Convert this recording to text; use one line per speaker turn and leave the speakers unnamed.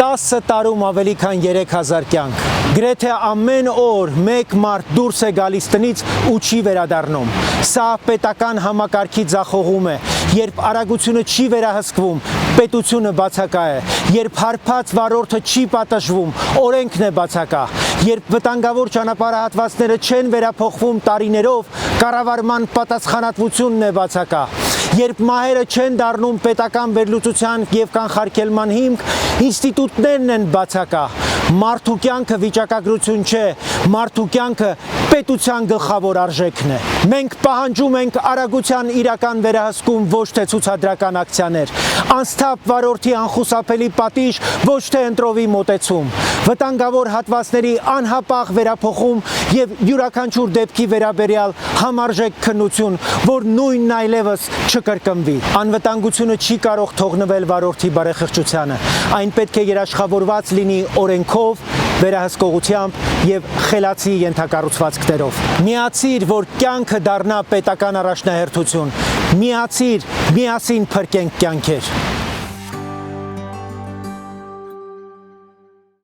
10 տարում ավելի քան 3000 կյանք։ Գրեթե ամեն օր մեկ մարդ դուրս է գալիս տնից ու չի վերադառնում։ Սա պետական համակարգի ձախողում է, երբ արագությունը չի վերահսկվում, պետությունը բացակա է, երբ հարբած վարորդը չի պատժվում, օրենքն է բացակա, երբ վտանգավոր ճանապարհահատվածները չեն վերափոխվում տարիներով, կառավարման պատասխանատվությունն է բացակա, երբ մահերը չեն դառնում պետական վերլուծության եւ կանխարգելման հիմք, ինստիտուտներն են բացակա, մարդու կյանքը վիճակագրություն չէ, մարդու կյանքը պետության գլխավոր արժեքն է։ Մենք պահանջում ենք արագության իրական վերահսկում, ոչ թե ցուցադրական ակցիաներ, անսթափ վարորդի անխուսափելի պատիժ, ոչ թե ընտրովի մոտեցում, վտանգավոր հատվածների անհապաղ վերափոխում եւ յուրաքանչյուր դեպքի վերաբերյալ համարժեք քննություն, որ նույնն այլևս չկրկնվի։ Անվտանգությունը չի կարող թողնվել վարորդի բարեխղճությանը, այն պետք է երաշխավորված լինի օրենքով, վերահսկողությամբ եւ խելացի ենթակառուցվածքներով։ Միացիր, որ կյանքը դառնա պետական առաջնահերթություն։ Միացիր, միասին փրկենք կյանքեր։